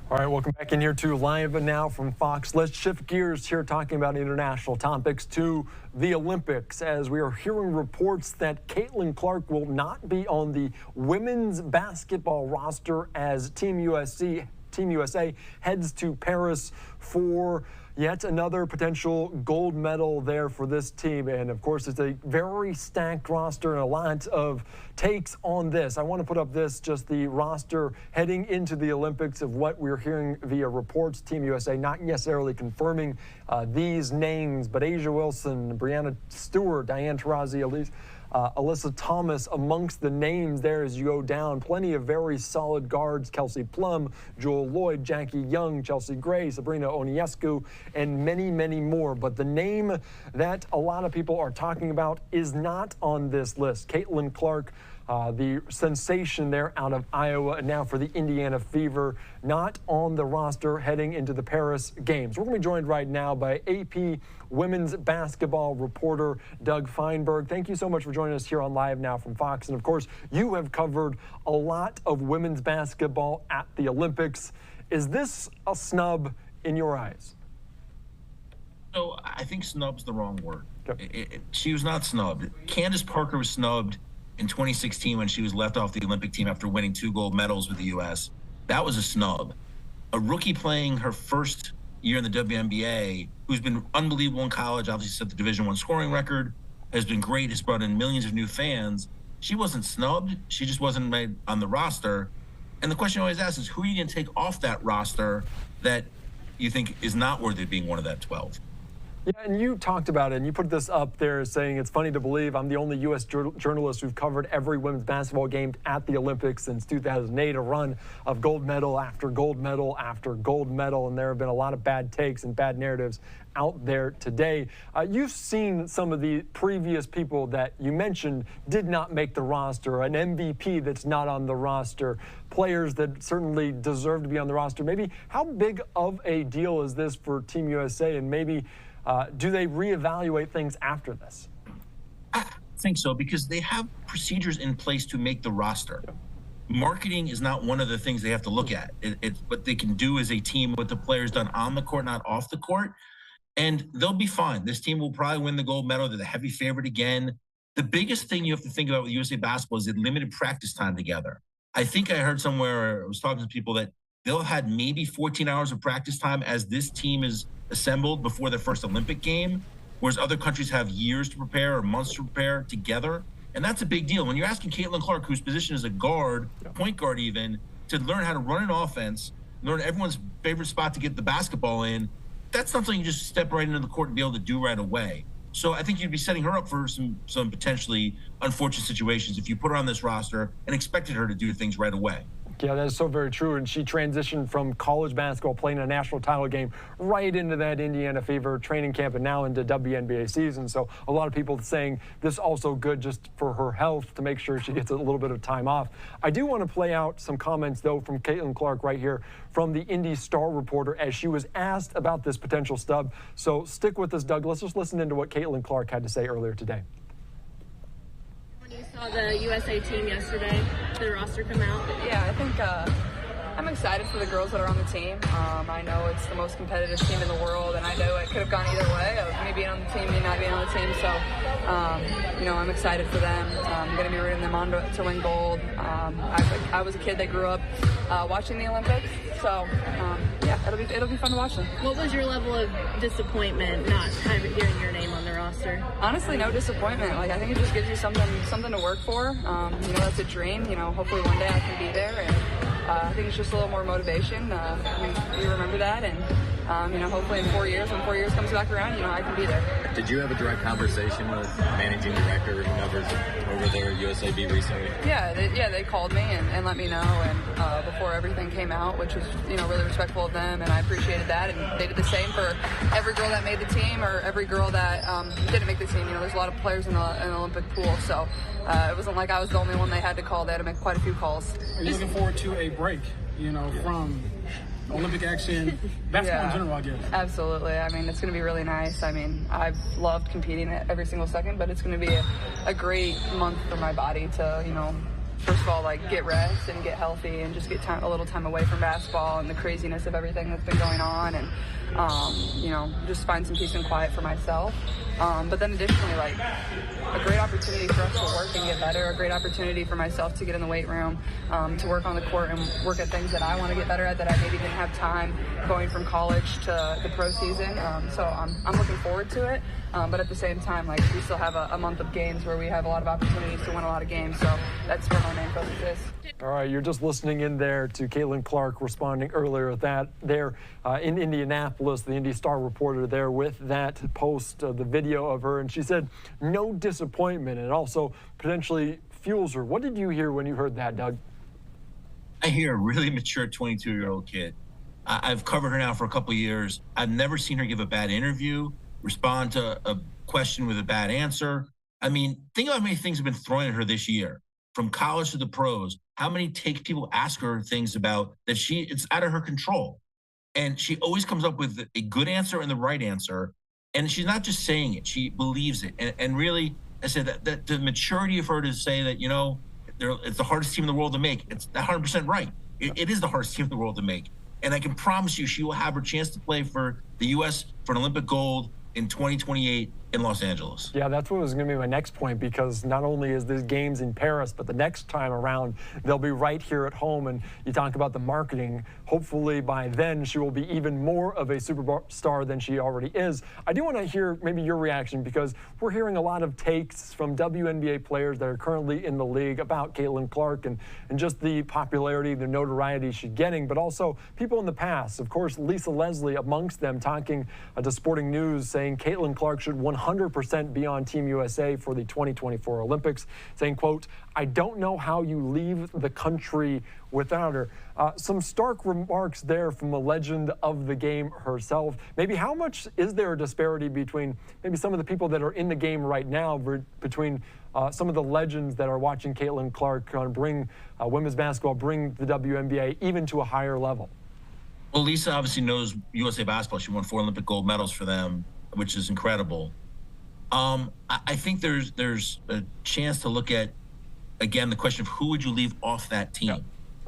All right, welcome back in here to Live Now from Fox. Let's shift gears here, talking about international topics, to the Olympics, as we are hearing reports that Caitlin Clark will not be on the women's basketball roster as Team USA heads to Paris for yet another potential gold medal there for this team. And of course, it's a very stacked roster and a lot of takes on this. I want to put up just the roster heading into the Olympics of what we're hearing via reports. Team USA not necessarily confirming these names, but Asia Wilson, Brianna Stewart, Diane Taurasi, Alyssa Thomas amongst the names there as you go down. Plenty of very solid guards: Kelsey Plum, Jewel Lloyd, Jackie Young, Chelsea Gray, Sabrina Ionescu, and many, many more. But the name that a lot of people are talking about is not on this list. Caitlin Clark, the sensation there out of Iowa, and now for the Indiana Fever, not on the roster heading into the Paris Games. We're going to be joined right now by AP women's basketball reporter Doug Feinberg. Thank you so much for joining us here on Live Now from Fox. And of course, you have covered a lot of women's basketball at the Olympics. Is this a snub in your eyes? So I think snub's the wrong word. Okay. She was not snubbed. Candace Parker was snubbed in 2016 when she was left off the Olympic team after winning 2 gold medals with the U.S. That was a snub. A rookie playing her first year in the WNBA, who's been unbelievable in college, obviously set the Division I scoring record, has been great, has brought in millions of new fans. She wasn't snubbed. She just wasn't made on the roster. And the question I always ask is, who are you going to take off that roster that you think is not worthy of being one of that 12? Yeah, and you talked about it, and you put this up there saying it's funny to believe I'm the only U.S. journalist who've covered every women's basketball game at the Olympics since 2008, a run of gold medal after gold medal after gold medal, and there have been a lot of bad takes and bad narratives out there today. You've seen some of the previous people that you mentioned did not make the roster, an MVP that's not on the roster, players that certainly deserve to be on the roster. Maybe how big of a deal is this for Team USA, and maybe do they reevaluate things after this? I think so, because they have procedures in place to make the roster. Marketing is not one of the things they have to look at. It's what they can do as a team, what the players done on the court, not off the court, and they'll be fine. This team will probably win the gold medal. They're the heavy favorite again. The biggest thing you have to think about with USA basketball is the limited practice time together. I think I heard somewhere, I was talking to people, that they'll have had maybe 14 hours of practice time as this team is assembled before their first Olympic game, whereas other countries have years to prepare or months to prepare together. And that's a big deal. When you're asking Caitlin Clark, whose position is a guard, point guard even, to learn how to run an offense, learn everyone's favorite spot to get the basketball in, that's not something you just step right into the court and be able to do right away. So I think you'd be setting her up for some potentially unfortunate situations if you put her on this roster and expected her to do things right away. Yeah, that is so very true. And she transitioned from college basketball, playing a national title game, right into that Indiana Fever training camp and now into WNBA season. So a lot of people saying this is also good just for her health, to make sure she gets a little bit of time off. I do want to play out some comments, though, from Caitlin Clark right here from the Indy Star reporter as she was asked about this potential stub. So stick with us, Doug. Let's just listen into what Caitlin Clark had to say earlier today. You saw the USA team yesterday, the roster come out. Yeah, I think I'm excited for the girls that are on the team. I know it's the most competitive team in the world, and I know it could have gone either way of me being on the team, me not being on the team. So, I'm excited for them. I'm going to be rooting them on to win gold. I was a kid that grew up watching the Olympics, so yeah, it'll be fun to watch them. What was your level of disappointment not hearing your name on the roster? Honestly, no disappointment. I think it just gives you something to work for. That's a dream. Hopefully one day I can be there, and I think it's just a little more motivation. We remember that, and hopefully in 4 years, when 4 years comes back around, I can be there. Did you have a direct conversation with managing director and whoever's over there at USAB recently? Yeah, they called me and let me know, and before everything came out, which was really respectful of them, and I appreciated that. And they did the same for every girl that made the team or every girl that didn't make the team. There's a lot of players in the Olympic pool, so it wasn't like I was the only one they had to call. They had to make quite a few calls. Are you looking forward to a break, from Olympic action, basketball in general, I guess? Absolutely. It's going to be really nice. I've loved competing every single second, but it's going to be a great month for my body to, first of all, like, get rest and get healthy and just get a little time away from basketball and the craziness of everything that's been going on, and you know, just find some peace and quiet for myself. But then additionally, like, a great opportunity for us to work and get better, a great opportunity for myself to get in the weight room, to work on the court and work at things that I want to get better at that I maybe didn't have time going from college to the pro season. So I'm looking forward to it. But at the same time, like, we still have a month of games where we have a lot of opportunities to win a lot of games. So that's where my main focus is. All right, you're just listening in there to Caitlin Clark responding earlier at that there in Indianapolis, the Indy Star reporter there with that post of the video of her. And she said no disappointment, and also potentially fuels her. What did you hear when you heard that, Doug? I hear a really mature 22-year-old kid. I've covered her now for a couple of years. I've never seen her give a bad interview, respond to a question with a bad answer. I mean, think about how many things have been thrown at her this year, from college to the pros. How many people ask her things about that it's out of her control. And she always comes up with a good answer and the right answer. And she's not just saying it, she believes it. And really, I said that the maturity of her to say that, you know, it's the hardest team in the world to make. It's 100% right. It is the hardest team in the world to make. And I can promise you she will have her chance to play for the U.S. for an Olympic gold in 2028 in Los Angeles. Yeah, that's what was going to be my next point, because not only is this games in Paris, but the next time around, they'll be right here at home. And you talk about the marketing. Hopefully by then she will be even more of a superstar than she already is. I do want to hear maybe your reaction, because we're hearing a lot of takes from WNBA players that are currently in the league about Caitlin Clark and just the popularity, the notoriety she's getting, but also people in the past. Of course, Lisa Leslie amongst them, talking to Sporting News, saying Caitlin Clark should 100% be on Team USA for the 2024 Olympics, saying, quote, "I don't know how you leave the country without her." Some stark remarks there from a legend of the game herself. Maybe how much is there a disparity between maybe some of the people that are in the game right now between some of the legends that are watching Caitlin Clark bring women's basketball, bring the WNBA even to a higher level? Well, Lisa obviously knows USA basketball. She won 4 Olympic gold medals for them, which is incredible. I think there's a chance to look at, again, the question of who would you leave off that team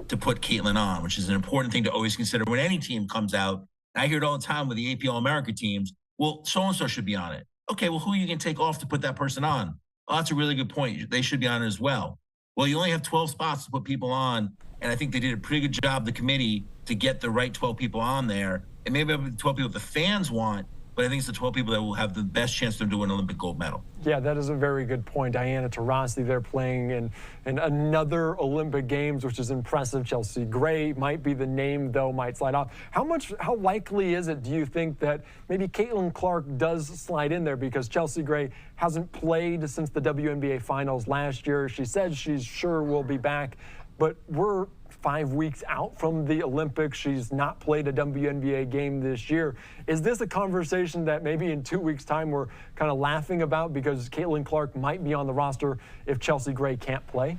to put Caitlin on, which is an important thing to always consider when any team comes out. And I hear it all the time with the AP All-America teams. Well, so-and-so should be on it. Okay, well, who are you going to take off to put that person on? Oh, that's a really good point. They should be on it as well. Well, you only have 12 spots to put people on, and I think they did a pretty good job, the committee, to get the right 12 people on there. And maybe the 12 people the fans want, but I think it's the 12 people that will have the best chance to do an Olympic gold medal. Yeah, that is a very good point. Diana Taurasi, they're playing in another Olympic Games, which is impressive. Chelsea Gray might be the name, though, might slide off. How likely is it, do you think, that maybe Caitlin Clark does slide in there? Because Chelsea Gray hasn't played since the WNBA Finals last year. She said she's sure will be back, but we're 5 weeks out from the Olympics. She's not played a WNBA game this year. Is this a conversation that maybe in 2 weeks' time we're kind of laughing about because Caitlin Clark might be on the roster if Chelsea Gray can't play?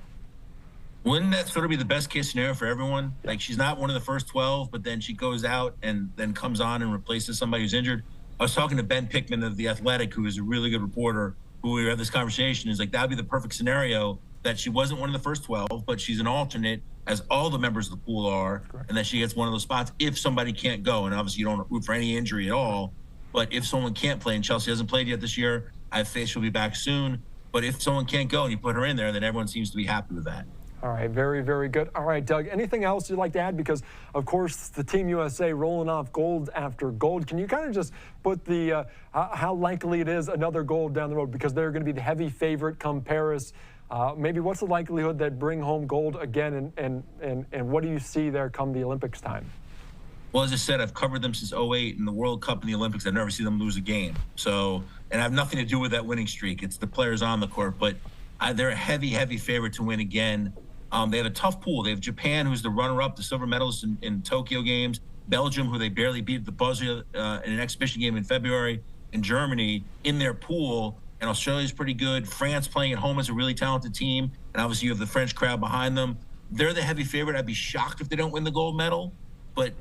Wouldn't that sort of be the best case scenario for everyone? Like, she's not one of the first 12, but then she goes out and then comes on and replaces somebody who's injured. I was talking to Ben Pickman of The Athletic, who is a really good reporter, who we had this conversation. Is like, that would be the perfect scenario, that she wasn't one of the first 12, but she's an alternate, as all the members of the pool are, and that she gets one of those spots if somebody can't go. And obviously you don't root for any injury at all, but if someone can't play, and Chelsea hasn't played yet this year, I have faith she'll be back soon. But if someone can't go and you put her in there, then everyone seems to be happy with that. All right, very, very good. All right, Doug, anything else you'd like to add? Because, of course, the Team USA rolling off gold after gold. Can you kind of just put the how likely it is another gold down the road? Because they're going to be the heavy favorite come Paris. Maybe what's the likelihood that bring home gold again, and what do you see there come the Olympics time? Well, as I said, I've covered them since 2008 in the World Cup and the Olympics. I've never seen them lose a game. So, and I have nothing to do with that winning streak. It's the players on the court, but they're a heavy, heavy favorite to win again. They have a tough pool. They have Japan, who's the runner-up, the silver medalist in Tokyo Games, Belgium, who they barely beat at the buzzer in an exhibition game in February, and Germany in their pool. And Australia's pretty good. France playing at home as a really talented team. And obviously you have the French crowd behind them. They're the heavy favorite. I'd be shocked if they don't win the gold medal, but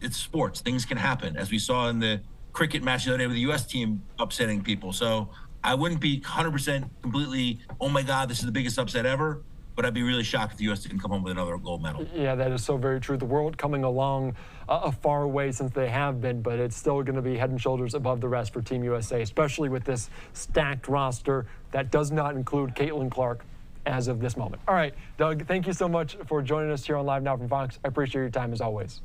it's sports. Things can happen, as we saw in the cricket match the other day with the U.S. team upsetting people. So I wouldn't be 100% completely, oh my God, this is the biggest upset ever. but I'd be really shocked if the U.S. didn't come home with another gold medal. Yeah, that is so very true. The world coming along a far way since they have been, but it's still going to be head and shoulders above the rest for Team USA, especially with this stacked roster that does not include Caitlin Clark as of this moment. All right, Doug, thank you so much for joining us here on Live Now from Fox. I appreciate your time as always.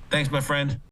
Thanks, my friend.